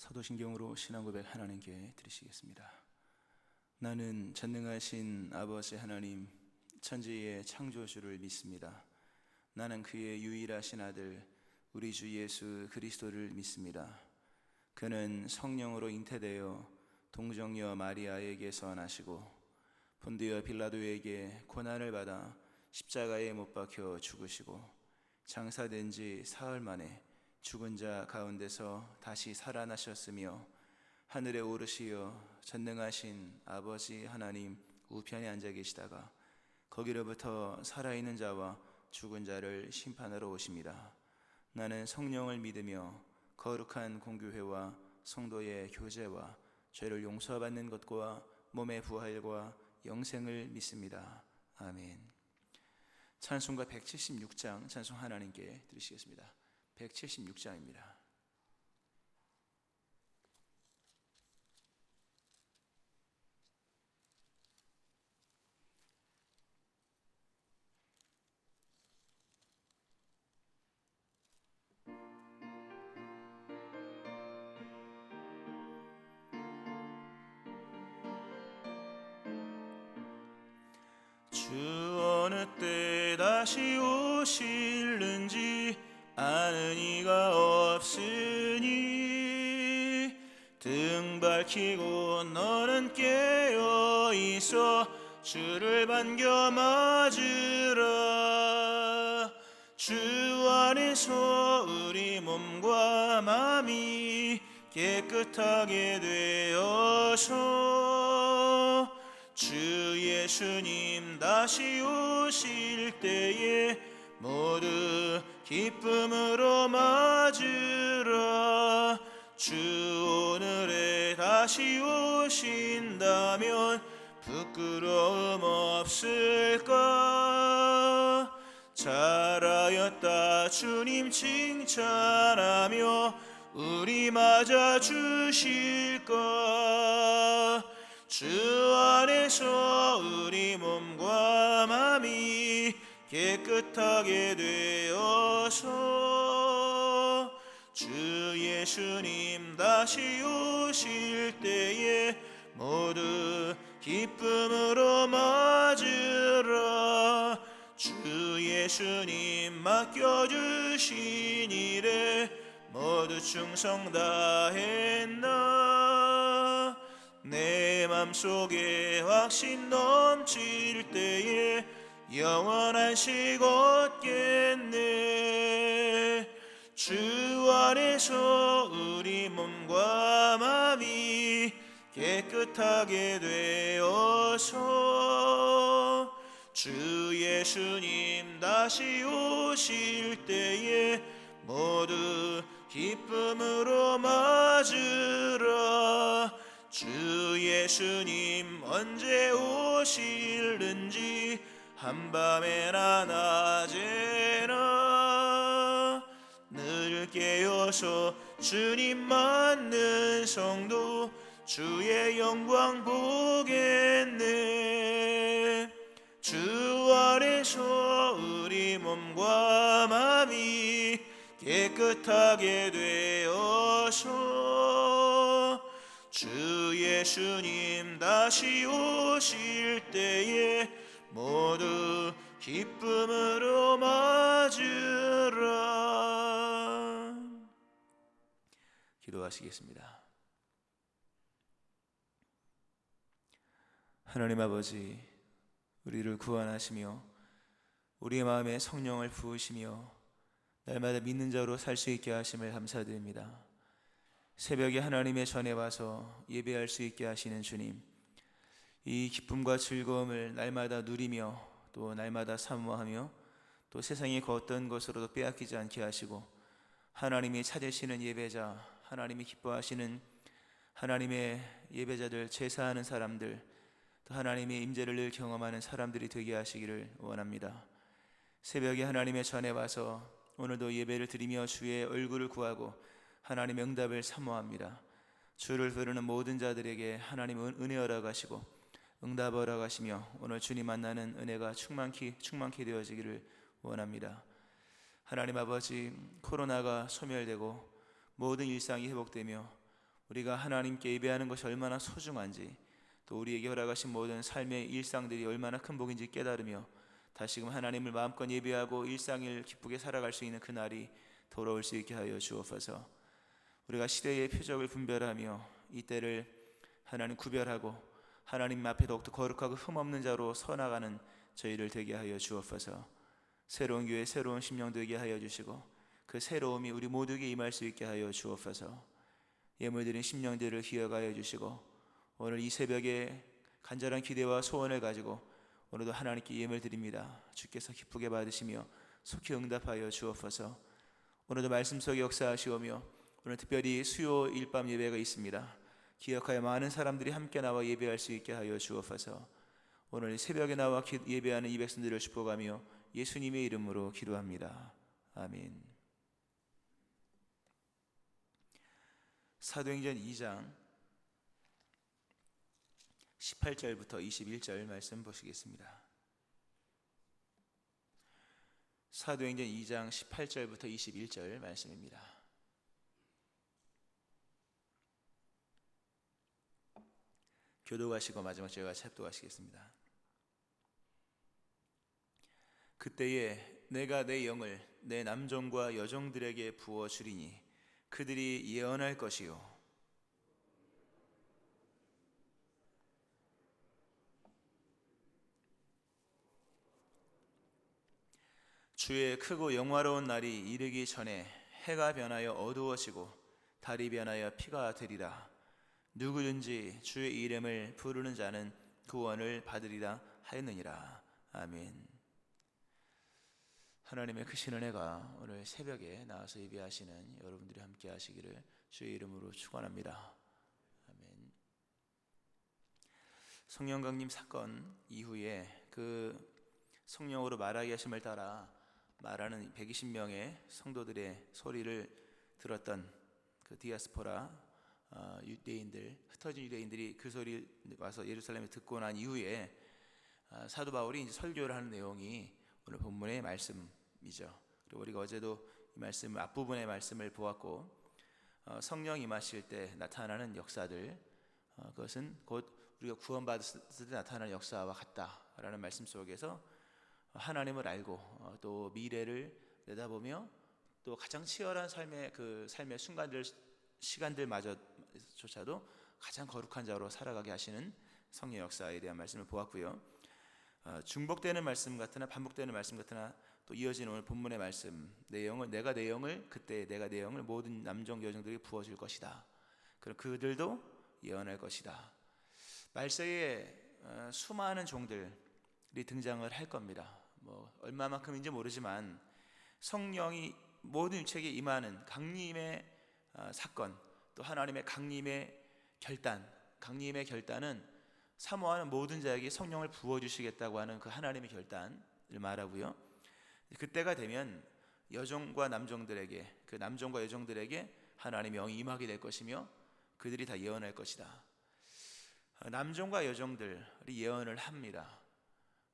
사도신경으로 신앙고백 하나님께 드리시겠습니다. 나는 전능하신 아버지 하나님, 천지의 창조주를 믿습니다. 나는 그의 유일하신 아들 우리 주 예수 그리스도를 믿습니다. 그는 성령으로 잉태되어 동정녀 마리아에게서 나시고 본디오 빌라도에게 고난을 받아 십자가에 못 박혀 죽으시고 장사된 지 사흘 만에 죽은 자 가운데서 다시 살아나셨으며 하늘에 오르시어 전능하신 아버지 하나님 우편에 앉아 계시다가 거기로부터 살아있는 자와 죽은 자를 심판하러 오십니다. 나는 성령을 믿으며 거룩한 공교회와 성도의 교제와 죄를 용서받는 것과 몸의 부활과 영생을 믿습니다. 아멘. 찬송가 176장 찬송 하나님께 드리시겠습니다. 176장입니다. 주 어느 때 다시 오실는지 아는 이가 없으니 등 밝히고 너는 깨어있어 주를 반겨 맞으라. 주 안에서 우리 몸과 마음이 깨끗하게 되어서 주 예수님 다시 오실 때에 모두 기쁨으로 맞으라. 주 오늘에 다시 오신다면 부끄러움 없을까? 잘하였다 주님 칭찬하며 우리 맞아 주실까? 주 안에서 우리 몸과 마음이 깨끗하게 되어서 주 예수님 다시 오실 때에 모두 기쁨으로 맞으라. 주 예수님 맡겨주신 일에 모두 충성 다했나? 내 맘속에 확신 넘칠 때에 영원한 식 얻겠네. 주 안에서 우리 몸과 마음이 깨끗하게 되어서 주 예수님 다시 오실 때에 모두 기쁨으로 맞으라. 주 예수님 언제 오실는지 한밤에나 낮에나 늘 깨어서 주님 맞는 성도 주의 영광 보겠네. 주 안에서 우리 몸과 마음이 깨끗하게 되어서 주 예수님 다시 오실 때에 모두 기쁨으로 맞으라. 기도하시겠습니다. 하나님 아버지, 우리를 구원하시며 우리의 마음에 성령을 부으시며 날마다 믿는 자로 살 수 있게 하심을 감사드립니다. 새벽에 하나님의 전에 와서 예배할 수 있게 하시는 주님, 이 기쁨과 즐거움을 날마다 누리며 또 날마다 사모하며 또 세상의 그 어떤 것으로도 빼앗기지 않게 하시고 하나님이 찾으시는 예배자, 하나님이 기뻐하시는 하나님의 예배자들, 제사하는 사람들, 또 하나님의 임재를 늘 경험하는 사람들이 되게 하시기를 원합니다. 새벽에 하나님의 전에 와서 오늘도 예배를 드리며 주의 얼굴을 구하고 하나님의 응답을 사모합니다. 주를 부르는 모든 자들에게 하나님 은혜 허락하시고 응답 허락하시며 오늘 주님 만나는 은혜가 충만케 되어지기를 원합니다. 하나님 아버지, 코로나가 소멸되고 모든 일상이 회복되며 우리가 하나님께 예배하는 것이 얼마나 소중한지, 또 우리에게 허락하신 모든 삶의 일상들이 얼마나 큰 복인지 깨달으며 다시금 하나님을 마음껏 예배하고 일상을 기쁘게 살아갈 수 있는 그날이 돌아올 수 있게 하여 주옵소서. 우리가 시대의 표적을 분별하며 이때를 하나님 구별하고 하나님 앞에 더욱더 거룩하고 흠없는 자로 서나가는 저희를 되게 하여 주옵소서. 새로운 교회, 새로운 심령 되게 하여 주시고 그 새로움이 우리 모두에게 임할 수 있게 하여 주옵소서. 예물드린 심령들을 기억하여 주시고 오늘 이 새벽에 간절한 기대와 소원을 가지고 오늘도 하나님께 예물 드립니다. 주께서 기쁘게 받으시며 속히 응답하여 주옵소서. 오늘도 말씀 속에 역사하시오며 오늘 특별히 수요 일밤 예배가 있습니다. 기억하여 많은 사람들이 함께 나와 예배할 수 있게 하여 주옵소서. 오늘 새벽에 나와 예배하는 이 백성들을 축복하며 예수님의 이름으로 기도합니다. 아멘. 사도행전 2장 18절부터 21절 말씀 보시겠습니다. 사도행전 2장 18절부터 21절 말씀입니다. 교도하시고 마지막 제가 첩도하시겠습니다. 그때에 내가 내 영을 내 남종과 여종들에게 부어 주리니 그들이 예언할 것이요 주의 크고 영화로운 날이 이르기 전에 해가 변하여 어두워지고 달이 변하여 피가 되리라. 누구든지 주의 이름을 부르는 자는 구원을 받으리라 하였느니라. 아멘. 하나님의 크신 은혜가 오늘 새벽에 나와서 예배하시는 여러분들이 함께 하시기를 주의 이름으로 축원합니다. 아멘. 성령 강림 사건 이후에 그 성령으로 말하게 하심을 따라 말하는 120명의 성도들의 소리를 들었던 그 디아스포라 유대인들, 흩어진 유대인들이 그 소리를 와서 예루살렘에 듣고 난 이후에 사도 바울이 이제 설교를 하는 내용이 오늘 본문의 말씀이죠. 그리고 우리가 어제도 이 말씀 앞부분의 말씀을 보았고 성령 임하실 때 나타나는 역사들, 그것은 곧 우리가 구원받았을 때 나타나는 역사와 같다라는 말씀 속에서 하나님을 알고 또 미래를 내다보며 또 가장 치열한 삶의 순간들, 시간들마저조차도 가장 거룩한 자로 살아가게 하시는 성령 역사에 대한 말씀을 보았고요. 중복되는 말씀 같으나 반복되는 말씀 같으나 또 이어지는 오늘 본문의 말씀 내용을 그때 내가 내 영을 모든 남종 여종들에게 부어줄 것이다. 그럼 그들도 예언할 것이다. 말세에 수많은 종들이 등장을 할 겁니다. 얼마만큼인지 모르지만 성령이 모든 육체에 임하는 강림의 사건, 또 하나님의 강림의 결단은 사모하는 모든 자에게 성령을 부어주시겠다고 하는 그 하나님의 결단을 말하고요. 그때가 되면 여종과 남종들에게, 그 남종과 여종들에게 하나님의 영이 임하게 될 것이며 그들이 다 예언할 것이다. 남종과 여종들이 예언을 합니다.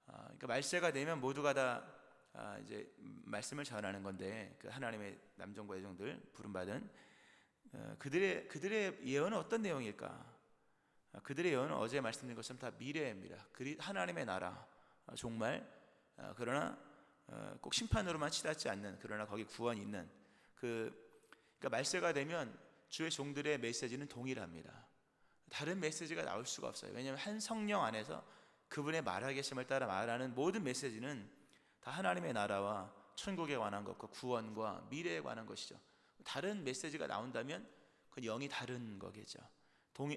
그러니까 말세가 되면 모두가 다 이제 말씀을 전하는 건데 그 하나님의 남종과 여종들 부름받은 그들의 예언은 어떤 내용일까? 그들의 예언은 어제 말씀드린 것처럼 다 미래입니다. 하나님의 나라 정말 그러나 꼭 심판으로만 치닫지 않는, 그러나 거기 구원이 있는 그러니까 말세가 되면 주의 종들의 메시지는 동일합니다. 다른 메시지가 나올 수가 없어요. 왜냐하면 한 성령 안에서 그분의 말하계심을 따라 말하는 모든 메시지는 다 하나님의 나라와 천국에 관한 것과 구원과 미래에 관한 것이죠. 다른 메시지가 나온다면 그 영이 다른 거겠죠.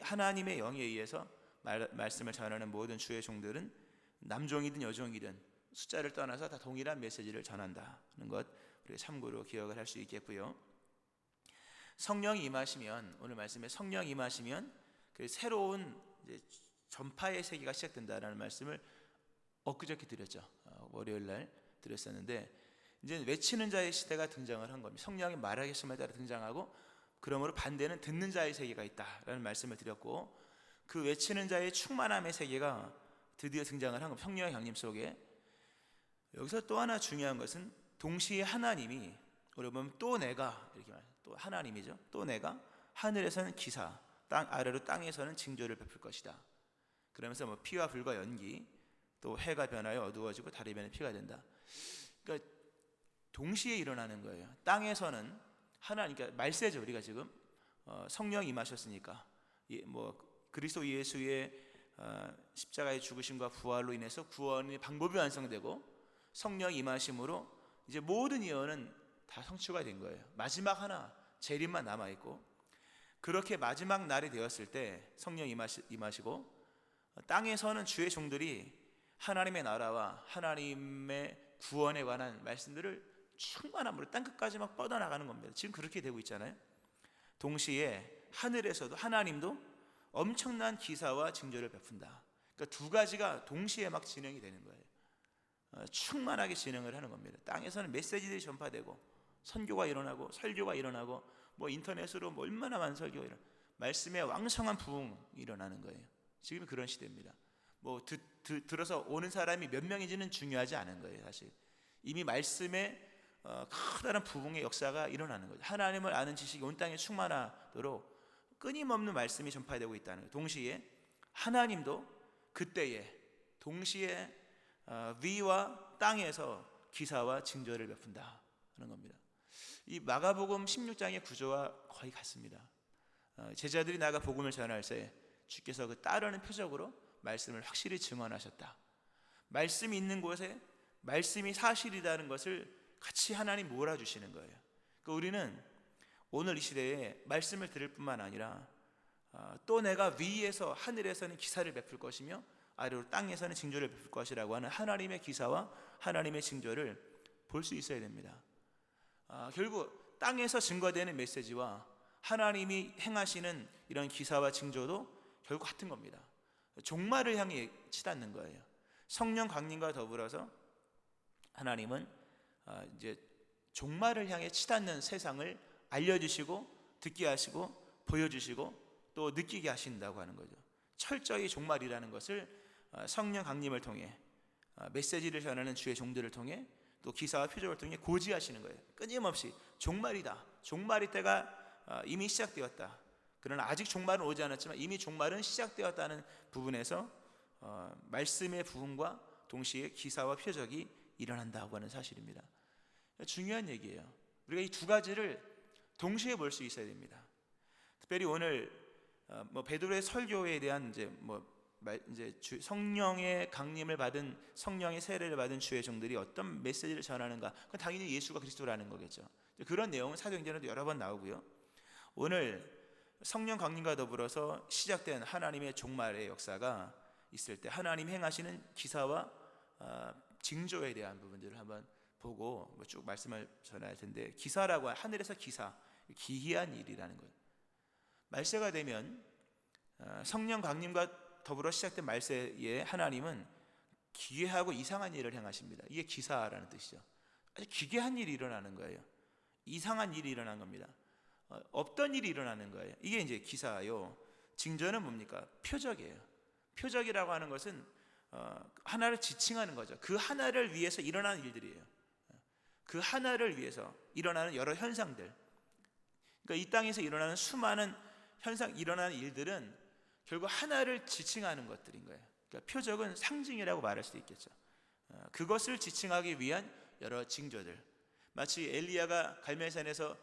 하나님의 영에 의해서 말씀을 전하는 모든 주의 종들은 남종이든 여종이든 숫자를 떠나서 다 동일한 메시지를 전한다는 것 우리가 참고로 기억을 할 수 있겠고요. 성령이 임하시면, 오늘 말씀에 성령이 임하시면 그 새로운 이제 전파의 세계가 시작된다라는 말씀을 엊그저께 드렸죠. 월요일 날 드렸었는데 이제 외치는 자의 시대가 등장을 한 겁니다. 성령이 말하겠음에 따라 등장하고 그러므로 반대는 듣는 자의 세계가 있다라는 말씀을 드렸고 그 외치는 자의 충만함의 세계가 드디어 등장을 한 겁니다. 성령의 강림 속에. 여기서 또 하나 중요한 것은 동시에 하나님이, 우리 보면 또 내가 이렇게 말해요. 또 하나님이죠. 또 내가 하늘에서는 기사, 땅 아래로 땅에서는 징조를 베풀 것이다. 그러면서 뭐 피와 불과 연기, 또 해가 변하여 어두워지고 달이 변해 피가 된다. 그러니까 동시에 일어나는 거예요. 땅에서는 하나님, 그러니까 말세죠. 우리가 지금 성령 임하셨으니까, 뭐 그리스도 예수의 십자가의 죽으심과 부활로 인해서 구원의 방법이 완성되고 성령 임하심으로 이제 모든 예언은 다 성취가 된 거예요. 마지막 하나 재림만 남아 있고, 그렇게 마지막 날이 되었을 때 성령 임하시고 땅에서는 주의 종들이 하나님의 나라와 하나님의 구원에 관한 말씀들을 충만함으로 땅끝까지 막 뻗어나가는 겁니다. 지금 그렇게 되고 있잖아요. 동시에 하늘에서도 하나님도 엄청난 기사와 징조를 베푼다. 그러니까 두 가지가 동시에 막 진행이 되는 거예요. 충만하게 진행을 하는 겁니다. 땅에서는 메시지들이 전파되고 선교가 일어나고 설교가 일어나고 뭐 인터넷으로 뭐 얼마나 많은 설교가 일어나고 말씀의 왕성한 부흥이 일어나는 거예요. 지금 그런 시대입니다. 뭐 들어서 오는 사람이 몇 명인지는 중요하지 않은 거예요. 사실 이미 말씀의 커다란 부흥의 역사가 일어나는 거죠. 하나님을 아는 지식이 온 땅에 충만하도록 끊임없는 말씀이 전파되고 있다는 거예요. 동시에 하나님도 그때에 동시에 위와 땅에서 기사와 징조를 베푼다 하는 겁니다. 이 마가복음 16장의 구조와 거의 같습니다. 제자들이 나가 복음을 전할 때 주께서 그 따르는 표적으로 말씀을 확실히 증언하셨다. 말씀이 있는 곳에 말씀이 사실이라는 것을 같이 하나님 몰아주시는 거예요. 그러니까 우리는 오늘 이 시대에 말씀을 들을 뿐만 아니라 또 내가 위에서 하늘에서는 기사를 베풀 것이며 아래로 땅에서는 징조를 베풀 것이라고 하는 하나님의 기사와 하나님의 징조를 볼 수 있어야 됩니다. 결국 땅에서 증거되는 메시지와 하나님이 행하시는 이런 기사와 징조도 결국 같은 겁니다. 종말을 향해 치닫는 거예요. 성령 강림과 더불어서 하나님은 이제 종말을 향해 치닫는 세상을 알려주시고 듣게 하시고 보여주시고 또 느끼게 하신다고 하는 거죠. 철저히 종말이라는 것을 성령 강림을 통해 메시지를 전하는 주의 종들을 통해 또 기사와 표적을 통해 고지하시는 거예요. 끊임없이 종말이다. 종말의 때가 이미 시작되었다. 그러나 아직 종말은 오지 않았지만 이미 종말은 시작되었다는 부분에서 말씀의 부흥과 동시에 기사와 표적이 일어난다고 하는 사실입니다. 중요한 얘기예요. 우리가 이 두 가지를 동시에 볼 수 있어야 됩니다. 특별히 오늘 베드로의 설교에 대한 성령의 강림을 받은 성령의 세례를 받은 주의 종들이 어떤 메시지를 전하는가? 그건 당연히 예수가 그리스도라는 거겠죠. 그런 내용은 사도행전에도 여러 번 나오고요. 오늘 성령 강림과 더불어서 시작된 하나님의 종말의 역사가 있을 때 하나님 행하시는 기사와 징조에 대한 부분들을 한번 보고 쭉 말씀을 전할 텐데, 기사라고 하늘에서 기사, 기이한 일이라는 거예요. 말세가 되면 성령 강림과 더불어 시작된 말세에 하나님은 기괴하고 이상한 일을 행하십니다. 이게 기사라는 뜻이죠. 아주 기괴한 일이 일어나는 거예요. 이상한 일이 일어난 겁니다. 없던 일이 일어나는 거예요. 이게 이제 기사요. 징조는 뭡니까? 표적이에요. 표적이라고 하는 것은 하나를 지칭하는 거죠. 그 하나를 위해서 일어나는 일들이에요. 그 하나를 위해서 일어나는 여러 현상들. 그러니까 이 땅에서 일어나는 수많은 일어나는 일들은 결국 하나를 지칭하는 것들인 거예요. 그러니까 표적은 상징이라고 말할 수도 있겠죠. 그것을 지칭하기 위한 여러 징조들. 마치 엘리야가 갈멜산에서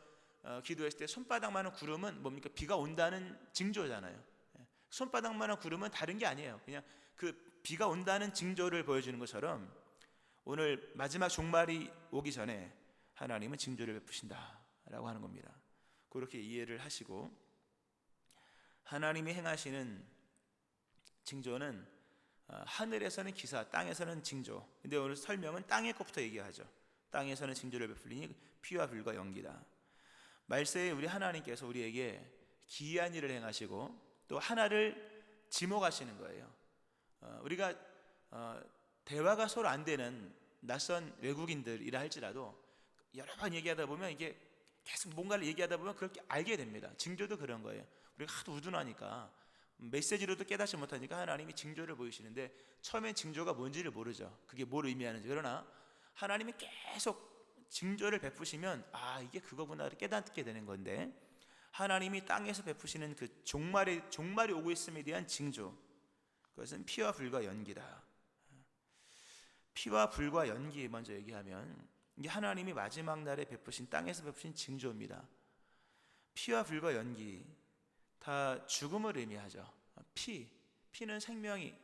기도했을 때 손바닥만한 구름은 뭡니까? 비가 온다는 징조잖아요. 손바닥만한 구름은 다른 게 아니에요. 그냥 그 비가 온다는 징조를 보여주는 것처럼 오늘 마지막 종말이 오기 전에 하나님은 징조를 베푸신다라고 하는 겁니다. 그렇게 이해를 하시고, 하나님이 행하시는 징조는 하늘에서는 기사, 땅에서는 징조. 근데 오늘 설명은 땅의 것부터 얘기하죠. 땅에서는 징조를 베풀리니 피와 불과 연기다. 말세에 우리 하나님께서 우리에게 기이한 일을 행하시고 또 하나를 지목하시는 거예요. 우리가 대화가 서로 안 되는 낯선 외국인들이라 할지라도 여러 번 얘기하다 보면 이게 계속 뭔가를 얘기하다 보면 그렇게 알게 됩니다. 징조도 그런 거예요. 우리가 하도 우둔하니까 메시지로도 깨닫지 못하니까 하나님이 징조를 보이시는데 처음엔 징조가 뭔지를 모르죠. 그게 뭘 의미하는지. 그러나 하나님이 계속 징조를 베푸시면 이게 그거구나를 깨닫게 되는 건데, 하나님이 땅에서 베푸시는 그 종말이 오고 있음에 대한 징조, 그것은 피와 불과 연기다. 피와 불과 연기 먼저 얘기하면 이게 하나님이 마지막 날에 베푸신, 땅에서 베푸신 징조입니다. 피와 불과 연기 다 죽음을 의미하죠. 피는 생명이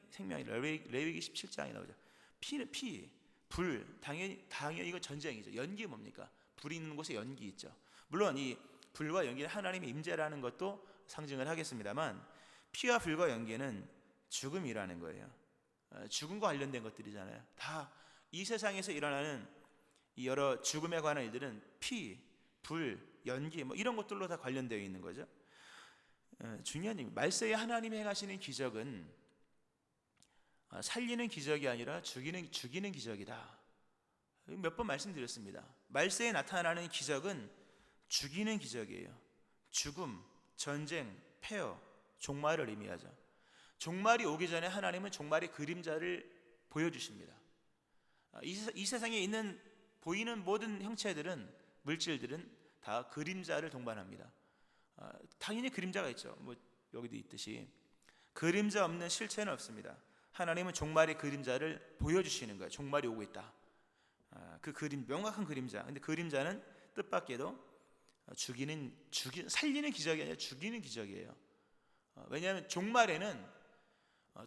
레위기 17장에 나오죠. 피는 불, 당연히 이건 전쟁이죠. 연기 뭡니까? 불이 있는 곳에 연기 있죠. 물론 이 불과 연기는 하나님의 임재라는 것도 상징을 하겠습니다만, 피와 불과 연기는 죽음이라는 거예요. 죽음과 관련된 것들이잖아요. 다 이 세상에서 일어나는 이 여러 죽음에 관한 일들은 피, 불, 연기 뭐 이런 것들로 다 관련되어 있는 거죠. 중요한 얘기, 말세에 하나님이 행하시는 기적은 살리는 기적이 아니라 죽이는 기적이다. 몇 번 말씀드렸습니다. 말세에 나타나는 기적은 죽이는 기적이에요. 죽음, 전쟁, 폐허, 종말을 의미하죠. 종말이 오기 전에 하나님은 종말의 그림자를 보여주십니다. 이 세상에 있는 보이는 모든 형체들은, 물질들은 다 그림자를 동반합니다. 당연히 그림자가 있죠. 뭐 여기도 있듯이 그림자 없는 실체는 없습니다. 하나님은 종말의 그림자를 보여주시는 거예요. 종말이 오고 있다. 명확한 그림자. 근데 그림자는 뜻밖에도 살리는 기적이 아니라 죽이는 기적이에요. 왜냐하면 종말에는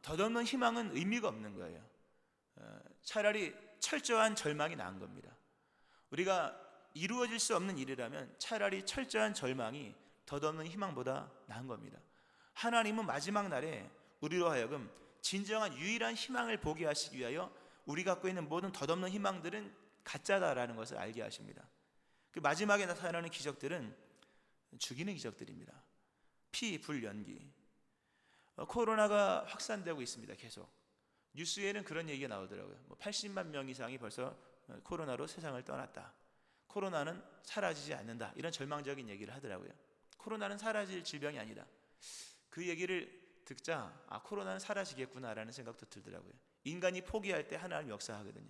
덧없는 희망은 의미가 없는 거예요. 차라리 철저한 절망이 나은 겁니다. 우리가 이루어질 수 없는 일이라면 차라리 철저한 절망이 덧없는 희망보다 나은 겁니다. 하나님은 마지막 날에 우리로 하여금 진정한 유일한 희망을 보게 하시기 위하여 우리 갖고 있는 모든 덧없는 희망들은 가짜다라는 것을 알게 하십니다. 그 마지막에 나타나는 기적들은 죽이는 기적들입니다. 피, 불, 연기. 코로나가 확산되고 있습니다. 계속 뉴스에는 그런 얘기가 나오더라고요. 80만 명 이상이 벌써 코로나로 세상을 떠났다. 코로나는 사라지지 않는다. 이런 절망적인 얘기를 하더라고요. 코로나는 사라질 질병이 아니다. 그 얘기를 듣자 코로나는 사라지겠구나라는 생각도 들더라고요. 인간이 포기할 때 하나님 역사하거든요.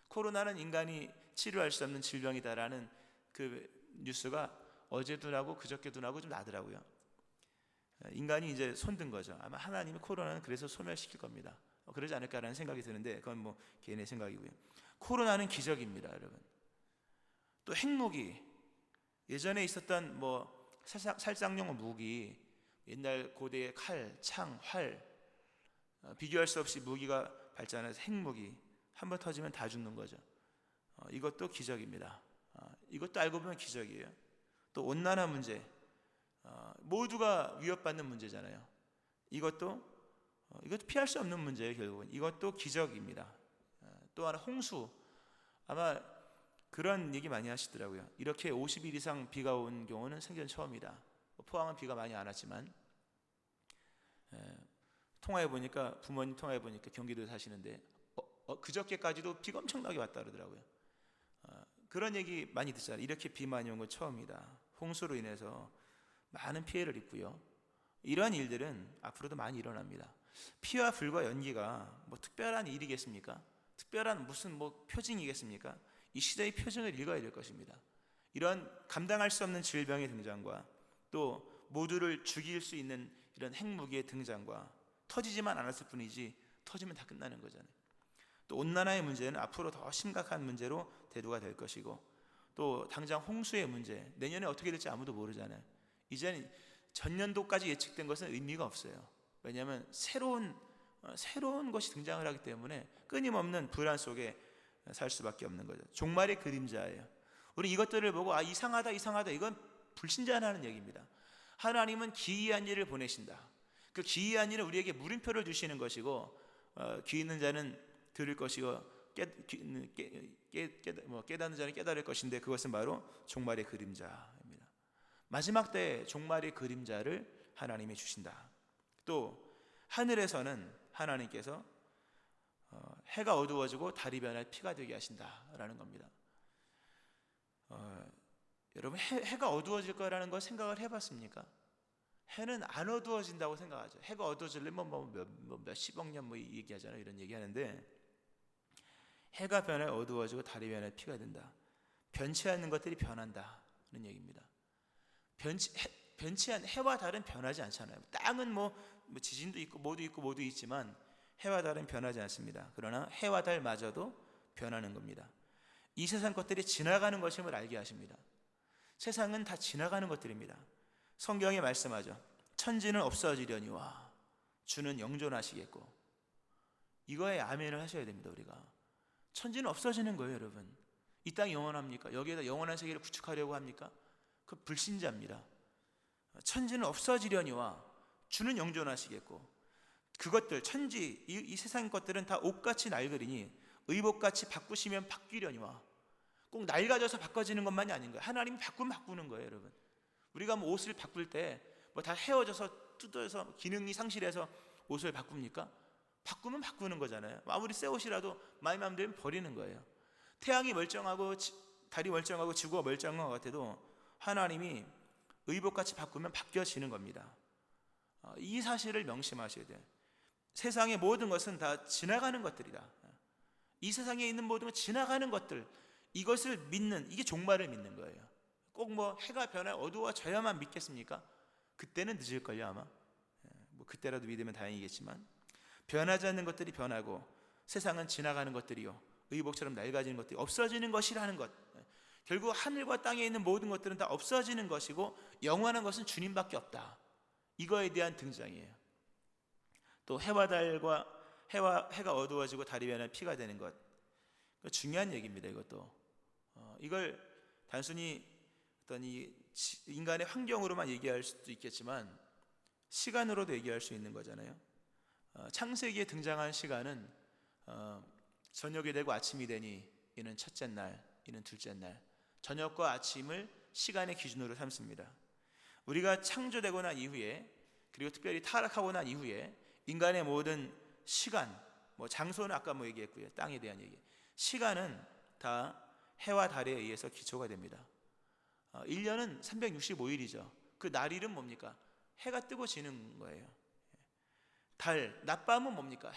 코로나는 인간이 치료할 수 없는 질병이다라는 그 뉴스가 어제도 나고 그저께도 나고 좀 나더라고요. 인간이 이제 손든 거죠. 아마 하나님이 코로나는 그래서 소멸시킬 겁니다. 그러지 않을까라는 생각이 드는데 그건 뭐 개인의 생각이고요. 코로나는 기적입니다, 여러분. 또 핵무기, 예전에 있었던 뭐 살상용 무기, 옛날 고대의 칼, 창, 활, 비교할 수 없이 무기가 발전해서 핵무기 한번 터지면 다 죽는 거죠. 이것도 기적입니다. 이것도 알고 보면 기적이에요. 또 온난화 문제, 모두가 위협받는 문제잖아요. 이것도 피할 수 없는 문제예요. 결국은 이것도 기적입니다. 또 하나 홍수, 아마 그런 얘기 많이 하시더라고요. 이렇게 50일 이상 비가 온 경우는 생전 처음이다. 포항은 비가 많이 안 왔지만 부모님 통화해 보니까 경기도에 사시는데 그저께까지도 비가 엄청나게 왔다 그러더라고요. 그런 얘기 많이 듣잖아요. 이렇게 비 많이 온 건 처음이다. 홍수로 인해서 많은 피해를 입고요. 이러한 일들은 앞으로도 많이 일어납니다. 피와 불과 연기가 뭐 특별한 일이겠습니까? 특별한 무슨 뭐 표징이겠습니까? 이 시대의 표징을 읽어야 될 것입니다. 이런 감당할 수 없는 질병의 등장과 또 모두를 죽일 수 있는 이런 핵무기의 등장과 터지지만 않았을 뿐이지 터지면 다 끝나는 거잖아요. 또 온난화의 문제는 앞으로 더 심각한 문제로 대두가 될 것이고, 또 당장 홍수의 문제, 내년에 어떻게 될지 아무도 모르잖아요. 이제는 전년도까지 예측된 것은 의미가 없어요. 왜냐하면 새로운 것이 등장을 하기 때문에 끊임없는 불안 속에 살 수밖에 없는 거죠. 종말의 그림자예요. 우리 이것들을 보고 이상하다 이건 불신자라는 얘기입니다. 하나님은 기이한 일을 보내신다. 그 기이한 일은 우리에게 물음표를 주시는 것이고, 귀 있는 자는 들을 것이고 깨닫는 자는 깨달을 것인데, 그것은 바로 종말의 그림자입니다. 마지막 때 종말의 그림자를 하나님이 주신다. 또 하늘에서는 하나님께서 해가 어두워지고 달이 변할 피가 되게 하신다라는 겁니다. 여러분, 해가 어두워질 거라는 걸 생각을 해봤습니까? 해는 안 어두워진다고 생각하죠. 해가 어두워지려면 몇십억 년 얘기하잖아요. 이런 얘기하는데, 해가 변해 어두워지고 달이 변해 피가 된다. 변치 않는 것들이 변한다는 얘기입니다. 해와 달은 변하지 않잖아요. 땅은 뭐 지진도 있고 모두 있지만 해와 달은 변하지 않습니다. 그러나 해와 달마저도 변하는 겁니다. 이 세상 것들이 지나가는 것임을 알게 하십니다. 세상은 다 지나가는 것들입니다. 성경에 말씀하죠. 천지는 없어지려니와 주는 영존하시겠고. 이거에 아멘을 하셔야 됩니다. 우리가 천지는 없어지는 거예요, 여러분. 이 땅이 영원합니까? 여기에다 영원한 세계를 구축하려고 합니까? 그 불신자입니다. 천지는 없어지려니와 주는 영존하시겠고. 그것들 천지 이 세상 것들은 다 옷같이 낡으리니 의복같이 바꾸시면 바뀌려니와. 꼭 낡아져서 바꿔지는 것만이 아닌 거예요. 하나님이 바꾸는 거예요, 여러분. 우리가 뭐 옷을 바꿀 때 뭐 다 헤어져서 뜯어서 기능이 상실해서 옷을 바꿉니까? 바꾸면 바꾸는 거잖아요. 아무리 새 옷이라도 마음 되면 버리는 거예요. 태양이 멀쩡하고 달이 멀쩡하고 지구가 멀쩡한 것 같아도 하나님이 의복같이 바꾸면 바뀌어지는 겁니다. 이 사실을 명심하셔야 돼요. 세상의 모든 것은 다 지나가는 것들이다. 이 세상에 있는 모든 건 지나가는 것들, 이것을 믿는, 이게 종말을 믿는 거예요. 꼭 뭐 해가 변해 어두워져야만 믿겠습니까? 그때는 늦을걸요 아마. 뭐 그때라도 믿으면 다행이겠지만, 변하지 않는 것들이 변하고 세상은 지나가는 것들이요 의복처럼 낡아지는 것들이 없어지는 것이라는 것. 결국 하늘과 땅에 있는 모든 것들은 다 없어지는 것이고 영원한 것은 주님밖에 없다. 이거에 대한 등장이에요. 또 해가 어두워지고 달이 변해 피가 되는 것, 중요한 얘기입니다. 이것도 이걸 단순히 어떤 이 인간의 환경으로만 얘기할 수도 있겠지만 시간으로도 얘기할 수 있는 거잖아요. 창세기에 등장한 시간은 저녁이 되고 아침이 되니 이는 첫째 날, 이는 둘째 날. 저녁과 아침을 시간의 기준으로 삼습니다. 우리가 창조되고 난 이후에, 그리고 특별히 타락하고 난 이후에 인간의 모든 시간, 뭐 장소는 아까 뭐 얘기했고요, 땅에 대한 얘기, 시간은 다 해와 달에 의해서 기초가 됩니다. 1년은 365일이죠. 그 날일은 뭡니까? 해가 뜨고 지는 거예요. 낮밤은 뭡니까?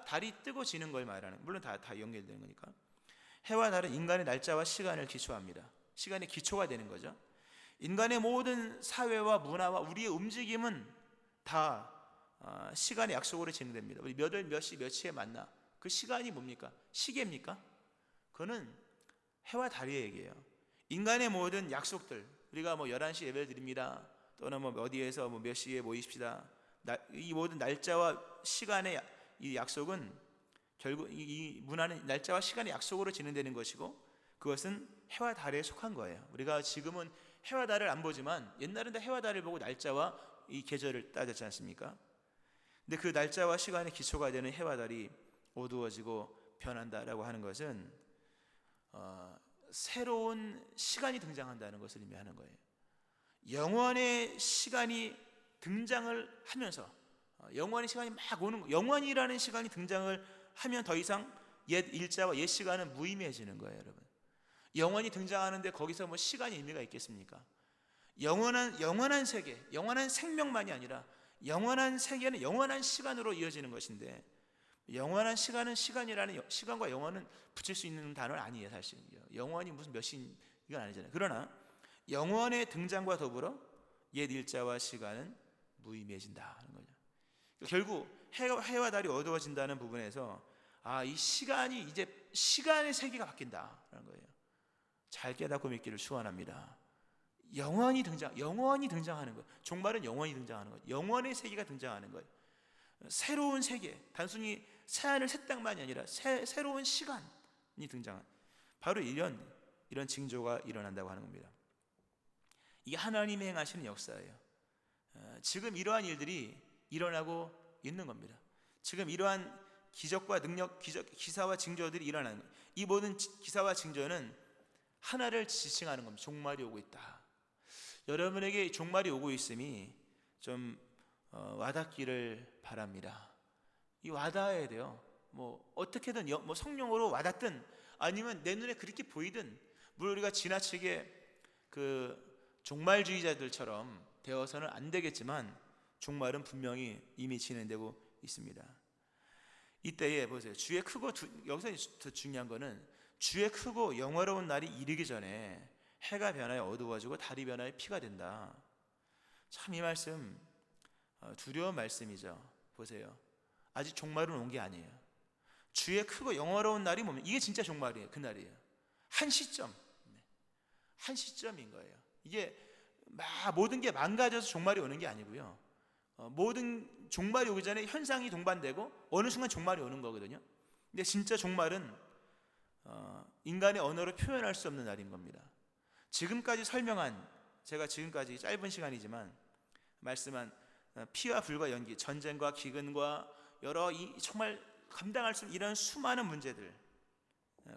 달이 뜨고 지는 걸 말하는, 물론 다 연결되는 거니까. 해와 달은 인간의 날짜와 시간을 기초합니다. 시간의 기초가 되는 거죠. 인간의 모든 사회와 문화와 우리의 움직임은 다 시간의 약속으로 진행됩니다. 우리 몇 시 몇 시에 만나, 그 시간이 뭡니까? 시계입니까? 그거는 해와 달의 얘기예요. 인간의 모든 약속들, 우리가 뭐 11시 예배 드립니다, 또는 뭐 어디에서 뭐 몇 시에 모이십시다, 이 모든 날짜와 시간의 이 약속은 결국 이 문화는 날짜와 시간의 약속으로 진행되는 것이고, 그것은 해와 달에 속한 거예요. 우리가 지금은 해와 달을 안 보지만 옛날엔 다 해와 달을 보고 날짜와 이 계절을 따졌지 않습니까? 근데 그 날짜와 시간의 기초가 되는 해와 달이 어두워지고 변한다라고 하는 것은 새로운 시간이 등장한다는 것을 의미하는 거예요. 영원의 시간이 등장을 하면서, 영원의 시간이 막 오는 거, 영원이라는 시간이 등장을 하면 더 이상 옛 일자와 옛 시간은 무의미해지는 거예요, 여러분. 영원이 등장하는데 거기서 뭐 시간이 의미가 있겠습니까? 영원한 세계, 영원한 생명만이 아니라 영원한 세계는 영원한 시간으로 이어지는 것인데, 영원한 시간은 시간과 영원은 붙일 수 있는 단어는 아니에요, 사실. 영원이 무슨 몇 시, 이건 아니잖아요. 그러나 영원의 등장과 더불어 옛 일자와 시간은 무의미해진다는 거죠. 결국 해와 달이 어두워진다는 부분에서 이 시간이 이제 시간의 세계가 바뀐다는 거예요. 잘 깨닫고 믿기를 축원합니다. 영원히 등장하는 거예요. 종말은 영원히 등장하는 거예요. 영원의 세계가 등장하는 거예요. 새로운 세계, 단순히 새하늘 새 땅만이 아니라 새로운 시간이 등장한, 바로 이런 징조가 일어난다고 하는 겁니다. 이게 하나님이 행하시는 역사예요. 지금 이러한 일들이 일어나고 있는 겁니다. 지금 이러한 기적과 능력, 기사와 징조들이 일어나는 거예요. 이 모든 기사와 징조는 하나를 지칭하는 겁니다. 종말이 오고 있다. 여러분에게 종말이 오고 있음이 좀 와닿기를 바랍니다. 이 와닿아야 돼요. 뭐 어떻게든 뭐 성령으로 와닿든 아니면 내 눈에 그렇게 보이든, 물론 우리가 지나치게 그 종말주의자들처럼 되어서는 안 되겠지만 종말은 분명히 이미 진행되고 있습니다. 이때에 보세요. 주의 크고 여기서 더 중요한 거는 주의 크고 영화로운 날이 이르기 전에 해가 변하여 어두워지고 달이 변하여 피가 된다. 참 이 말씀 두려운 말씀이죠. 보세요. 아직 종말은 온 게 아니에요. 주의 크고 영화로운 날이 뭐면 이게 진짜 종말이에요. 그 날이에요. 한 시점, 한 시점인 거예요. 이게 모든 게 망가져서 종말이 오는 게 아니고요. 모든 종말이 오기 전에 현상이 동반되고 어느 순간 종말이 오는 거거든요. 근데 진짜 종말은 인간의 언어로 표현할 수 없는 날인 겁니다. 지금까지 설명한, 제가 지금까지 짧은 시간이지만 말씀한 피와 불과 연기, 전쟁과 기근과 여러 정말 감당할 수 없는 이런 수많은 문제들,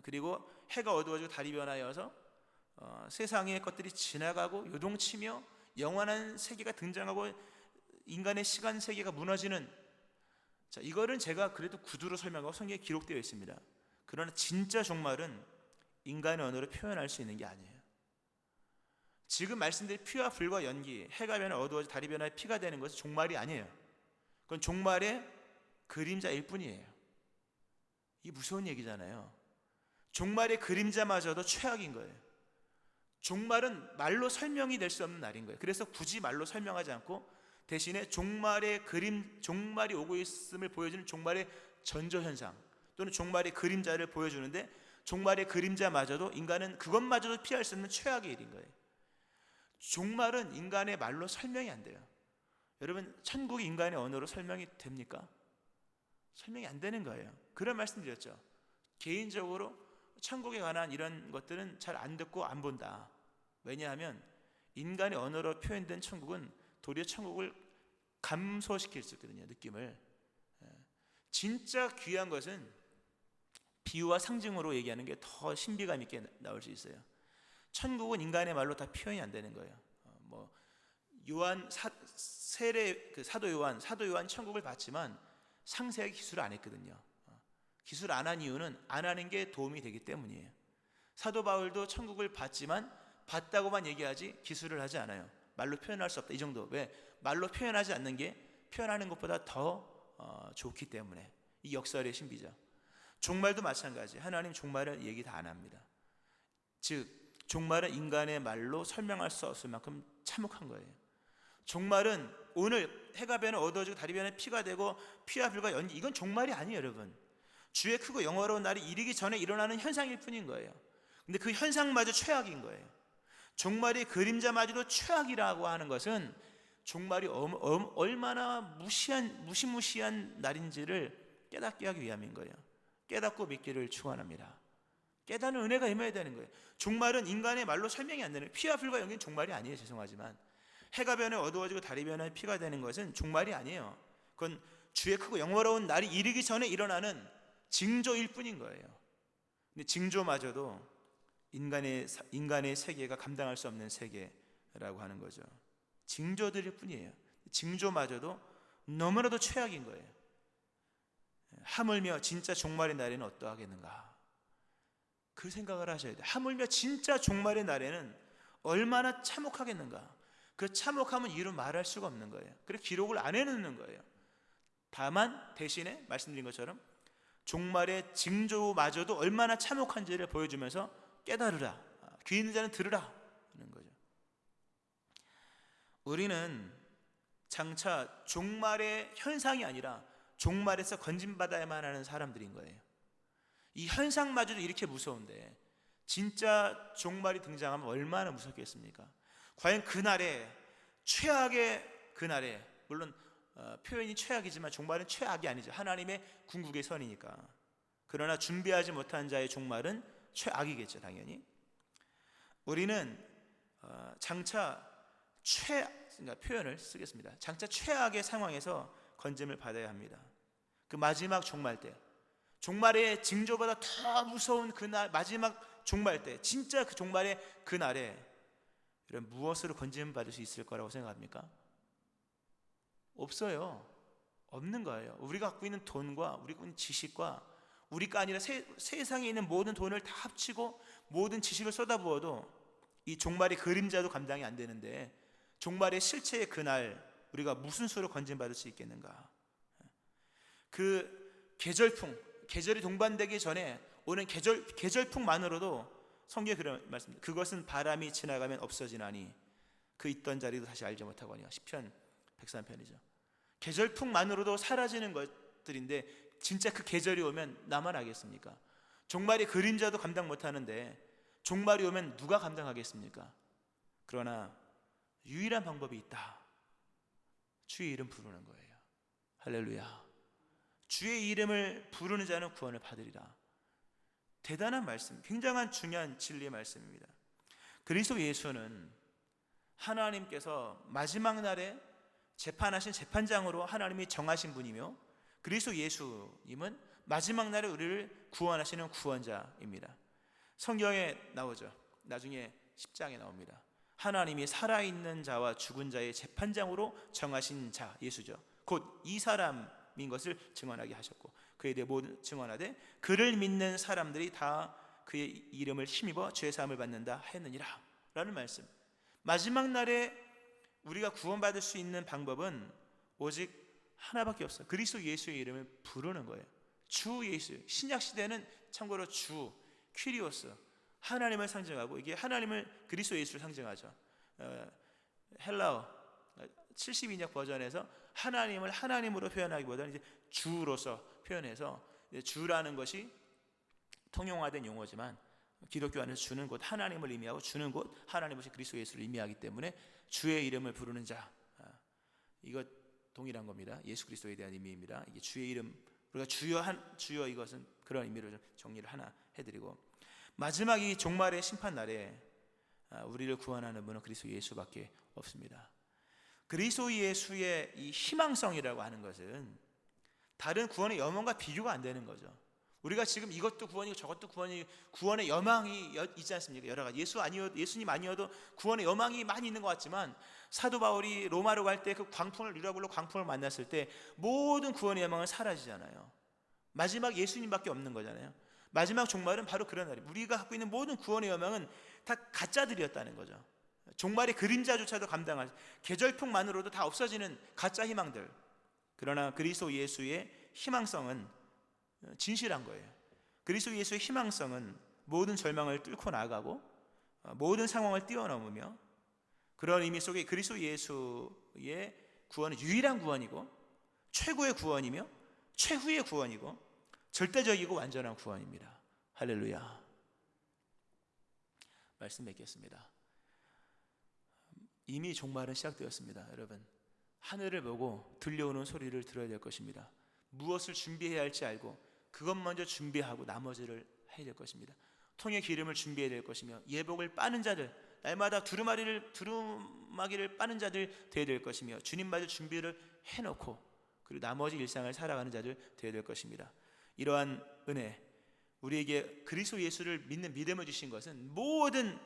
그리고 해가 어두워지고 달이 변하여서 세상의 것들이 지나가고 요동치며 영원한 세계가 등장하고 인간의 시간 세계가 무너지는, 자, 이거는 제가 그래도 구두로 설명하고 성경에 기록되어 있습니다. 그러나 진짜 종말은 인간의 언어로 표현할 수 있는 게 아니에요. 지금 말씀드린 피와 불과 연기, 해가 변하 어두워지고 달이 변하여 피가 되는 것은 종말이 아니에요. 그건 종말의 그림자일 뿐이에요. 이 무서운 얘기잖아요. 종말의 그림자마저도 최악인 거예요. 종말은 말로 설명이 될 수 없는 날인 거예요. 그래서 굳이 말로 설명하지 않고 대신에 종말의 종말이 오고 있음을 보여주는 종말의 전조현상 또는 종말의 그림자를 보여주는데, 종말의 그림자마저도 인간은 그것마저도 피할 수 없는 최악의 일인 거예요. 종말은 인간의 말로 설명이 안 돼요. 여러분, 천국이 인간의 언어로 설명이 됩니까? 설명이 안 되는 거예요. 그런 말씀 드렸죠. 개인적으로 천국에 관한 이런 것들은 잘 안 듣고 안 본다. 왜냐하면 인간의 언어로 표현된 천국은 도리어 천국을 감소시킬 수 있거든요. 느낌을. 진짜 귀한 것은 비유와 상징으로 얘기하는 게 더 신비감 있게 나올 수 있어요. 천국은 인간의 말로 다 표현이 안 되는 거예요. 사도 요한 천국을 봤지만 상세하게 기술을 안 했거든요. 기술 안 한 이유는 안 하는 게 도움이 되기 때문이에요. 사도 바울도 천국을 봤지만 봤다고만 얘기하지 기술을 하지 않아요. 말로 표현할 수 없다, 이 정도. 왜? 말로 표현하지 않는 게 표현하는 것보다 더 좋기 때문에. 이 역설의 신비죠. 종말도 마찬가지. 하나님 종말을 얘기 다 안 합니다. 즉 종말은 인간의 말로 설명할 수 없을 만큼 참혹한 거예요. 종말은 오늘 해가 변해 어두워지고 달이 변해 피가 되고 피와 불과 연기, 이건 종말이 아니에요. 여러분, 주의 크고 영화로운 날이 이르기 전에 일어나는 현상일 뿐인 거예요. 근데 그 현상마저 최악인 거예요. 종말의 그림자마저도 최악이라고 하는 것은 종말이 얼마나 무시무시한 날인지를 깨닫게 하기 위함인 거예요. 깨닫고 믿기를 축원합니다. 깨닫는 은혜가 임해야 되는 거예요. 종말은 인간의 말로 설명이 안 되는, 피와 불과 연기는 종말이 아니에요. 죄송하지만 해가 변해 어두워지고 달이 변해 피가 되는 것은 종말이 아니에요. 그건 주의 크고 영화로운 날이 이르기 전에 일어나는 징조일 뿐인 거예요. 근데 징조마저도 인간의 세계가 감당할 수 없는 세계라고 하는 거죠. 징조들일 뿐이에요. 징조마저도 너무나도 최악인 거예요. 하물며 진짜 종말의 날에는 어떠하겠는가, 그 생각을 하셔야 돼요. 하물며 진짜 종말의 날에는 얼마나 참혹하겠는가. 그 참혹함은 이루 말할 수가 없는 거예요. 그래서 기록을 안 해놓는 거예요. 다만 대신에 말씀드린 것처럼 종말의 징조마저도 얼마나 참혹한지를 보여주면서 깨달으라, 귀 있는 자는 들으라 하는 거죠. 우리는 장차 종말의 현상이 아니라 종말에서 건진받아야만 하는 사람들인 거예요. 이 현상마저도 이렇게 무서운데 진짜 종말이 등장하면 얼마나 무섭겠습니까? 과연 그날에, 최악의 그날에, 물론 표현이 최악이지만 종말은 최악이 아니죠. 하나님의 궁극의 선이니까. 그러나 준비하지 못한 자의 종말은 최악이겠죠, 당연히. 우리는 장차 그러니까 표현을 쓰겠습니다. 장차 최악의 상황에서 건짐을 받아야 합니다. 그 마지막 종말 때, 종말의 징조보다 더 무서운 그날, 마지막 종말 때, 진짜 그 종말의 그날에 이런 무엇으로 건짐을 받을 수 있을 거라고 생각합니까? 없어요. 없는 거예요. 우리가 갖고 있는 돈과 우리가 갖고 있는 지식과 우리가 아니라 세상에 있는 모든 돈을 다 합치고 모든 지식을 쏟아부어도 이 종말의 그림자도 감당이 안 되는데 종말의 실체의 그날 우리가 무슨 수로 건진받을 수 있겠는가. 그 계절이 동반되기 전에 오는 계절풍만으로도 성경에 그런 말씀입니다. 그것은 바람이 지나가면 없어지나니 그 있던 자리도 다시 알지 못하거니와. 시편 103편이죠. 계절풍만으로도 사라지는 것들인데 진짜 그 계절이 오면 나만 알겠습니까? 종말의 그림자도 감당 못하는데 종말이 오면 누가 감당하겠습니까? 그러나 유일한 방법이 있다. 주의 이름 부르는 거예요. 할렐루야. 주의 이름을 부르는 자는 구원을 받으리라. 대단한 말씀, 굉장한 중요한 진리의 말씀입니다. 그리스도 예수는 하나님께서 마지막 날에 재판하신 재판장으로 하나님이 정하신 분이며, 그리스도 예수님은 마지막 날에 우리를 구원하시는 구원자입니다. 성경에 나오죠. 나중에 10장에 나옵니다. 하나님이 살아있는 자와 죽은 자의 재판장으로 정하신 자 예수죠. 곧 이 사람인 것을 증언하게 하셨고, 그에 대해 모든 증언하되 그를 믿는 사람들이 다 그의 이름을 힘입어 죄 사함을 받는다 했느니라 라는 말씀. 마지막 날에 우리가 구원받을 수 있는 방법은 오직 하나밖에 없어요. 그리스도 예수의 이름을 부르는 거예요. 주 예수. 신약 시대는 참고로 주 퀴리오스, 하나님을 상징하고, 이게 하나님을 그리스도 예수를 상징하죠. 헬라어 72년 버전에서 하나님을 하나님으로 표현하기보다는 이제 주로서 표현해서, 주라는 것이 통용화된 용어지만 기독교 안에서 주는 곧 하나님을 의미하고, 주는 곧 하나님 오신 그리스도 예수를 의미하기 때문에 주의 이름을 부르는 자, 이거 동일한 겁니다. 예수 그리스도에 대한 의미입니다. 이게 주의 이름, 우리가 주여 이것은 그런 의미로 좀 정리를 하나 해드리고, 마지막 이 종말의 심판 날에 우리를 구원하는 분은 그리스도 예수밖에 없습니다. 그리스도 예수의 이 희망성이라고 하는 것은 다른 구원의 여망과 비교가 안 되는 거죠. 우리가 지금 이것도 구원이고 저것도 구원이, 구원의 여망이 있지 않습니까? 여러 가지 예수님 아니어도 구원의 여망이 많이 있는 것 같지만, 사도 바울이 로마로 갈 때 그 광풍을 유라굴로 광풍을 만났을 때 모든 구원의 여망은 사라지잖아요. 마지막 예수님밖에 없는 거잖아요. 마지막 종말은 바로 그런 날입니다. 우리가 갖고 있는 모든 구원의 여망은 다 가짜들이었다는 거죠. 종말의 그림자조차도 감당할, 계절풍만으로도 다 없어지는 가짜 희망들. 그러나 그리스도 예수의 희망성은 진실한 거예요. 그리스도 예수의 희망성은 모든 절망을 뚫고 나가고 모든 상황을 뛰어넘으며, 그런 의미 속에 그리스도 예수의 구원은 유일한 구원이고 최고의 구원이며 최후의 구원이고 절대적이고 완전한 구원입니다. 할렐루야. 말씀 맺겠습니다. 이미 종말은 시작되었습니다. 여러분, 하늘을 보고 들려오는 소리를 들어야 될 것입니다. 무엇을 준비해야 할지 알고 그것 먼저 준비하고 나머지를 해야 될 것입니다. 통의 기름을 준비해야 될 것이며, 예복을 빠는 자들, 날마다 두루마기를 빠는 자들 되어야 될 것이며, 주님 맞을 준비를 해놓고 그리고 나머지 일상을 살아가는 자들 되어야 될 것입니다. 이러한 은혜, 우리에게 그리스도 예수를 믿는 믿음을 주신 것은 모든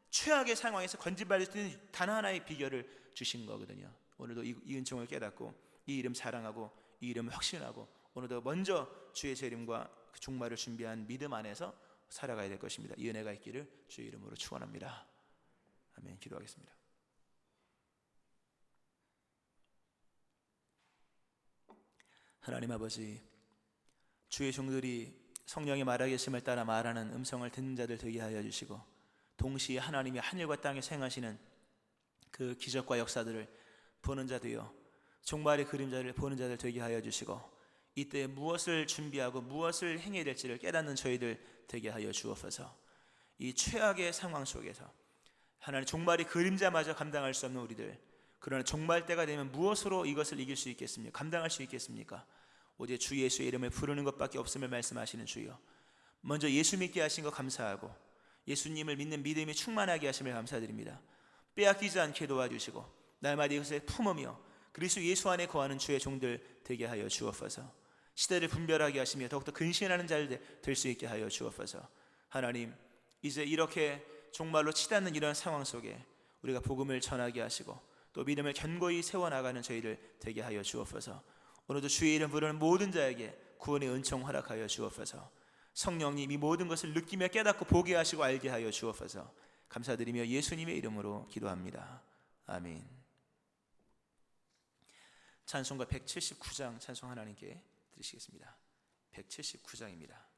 최악의 상황에서 건진받을 수 있는 단 하나의 비결을 주신 거거든요. 오늘도 이 은총을 깨닫고 이 이름 사랑하고 이 이름을 확신하고 오늘도 먼저 주의 재림과 그 종말을 준비한 믿음 안에서 살아가야 될 것입니다. 이 은혜가 있기를 주의 이름으로 축원합니다. 아멘. 기도하겠습니다. 하나님 아버지, 주의 종들이 성령의 말하게 하심을 따라 말하는 음성을 듣는 자들 되게 하여 주시고, 동시에 하나님이 하늘과 땅에 행하시는 그 기적과 역사들을 보는 자 되어 종말의 그림자를 보는 자들 되게 하여 주시고, 이때 무엇을 준비하고 무엇을 행해야 될지를 깨닫는 저희들 되게 하여 주옵소서. 이 최악의 상황 속에서 하나님 종말의 그림자마저 감당할 수 없는 우리들, 그러나 종말 때가 되면 무엇으로 이것을 이길 수 있겠습니까? 감당할 수 있겠습니까? 오직 주 예수의 이름을 부르는 것밖에 없음을 말씀하시는 주여, 먼저 예수 믿게 하신 것 감사하고 예수님을 믿는 믿음이 충만하게 하심을 감사드립니다. 빼앗기지 않게 도와주시고 날마다 이것을 품으며 그리스도 예수 안에 거하는 주의 종들 되게 하여 주옵소서. 시대를 분별하게 하시며 더욱더 근신하는 자들 될 수 있게 하여 주옵소서. 하나님, 이제 이렇게 종말로 치닫는 이런 상황 속에 우리가 복음을 전하게 하시고 또 믿음을 견고히 세워나가는 저희들 되게 하여 주옵소서. 오늘도 주의 이름 부르는 모든 자에게 구원의 은총 허락하여 주옵소서. 성령님, 이 모든 것을 느끼며 깨닫고 보게 하시고 알게 하여 주옵소서. 감사드리며 예수님의 이름으로 기도합니다. 아멘. 찬송가 179장 찬송 하나님께 드리시겠습니다. 179장입니다.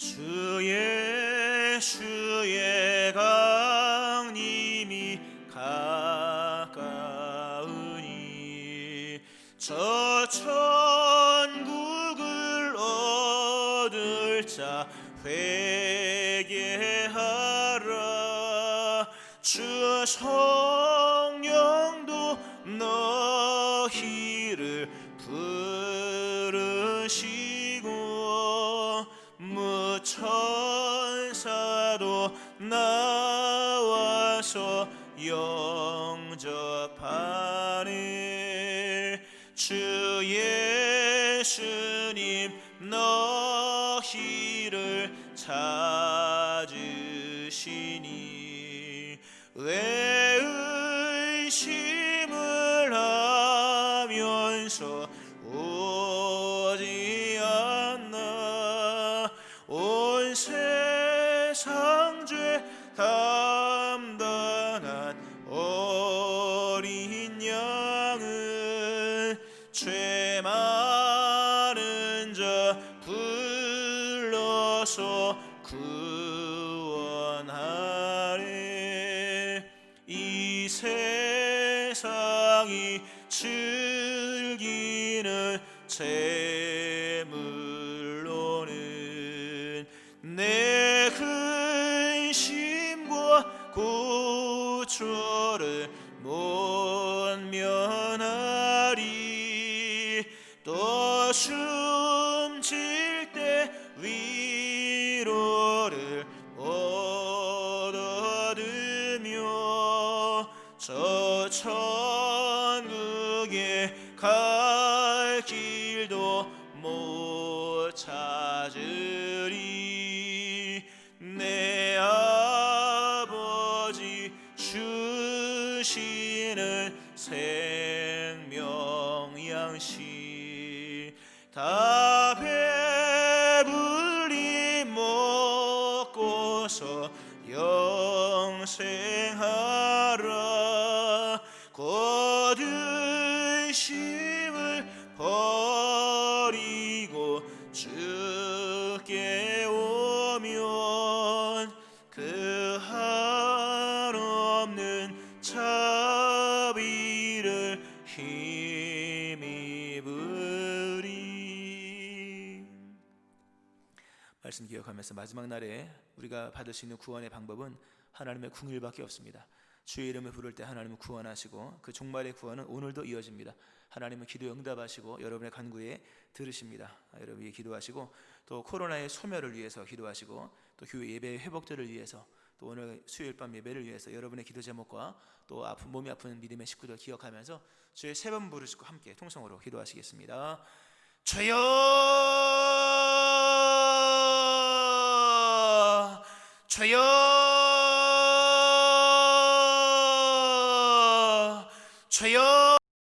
주 예수의 강림이 가까우니 저 천국을 얻을 자 회개하라. 주 성령도 너희를 부르시고 무천사도 나와서 영접하네. 주 예수님 너희를 찾으시니 왜 의심을 하면서 오지 않나. 온 세상 죄 담당한 어린 양은 죄 많은 자 불러서 구원하네. 이 세상이 즐기는 재물로는 내 근심과 고초를 못 면하리. 또 숨질 때 위로를 못 얻으며 저 천국에 갈 길도 못 찾으리. 내 아버지 주시는 생명 양식 다 배불리 먹고서 영생하라. 곧 의심을 버리고 주께 오면 그 한없는 자비를 힘입으리. 말씀 기억하면서 마지막 날에 우리가 받을 수 있는 구원의 방법은 하나님의 궁일밖에 없습니다. 주의 이름을 부를 때 하나님은 구원하시고 그 종말의 구원은 오늘도 이어집니다. 하나님은 기도 응답하시고 여러분의 간구에 들으십니다. 여러분이 기도하시고 또 코로나의 소멸을 위해서 기도하시고 또 교회 예배 회복들을 위해서 또 오늘 수요일 밤 예배를 위해서 여러분의 기도 제목과 또 몸이 아픈 믿음의 식구들 기억하면서 주의 세 번 부르시고 함께 통성으로 기도하시겠습니다. 주여 주여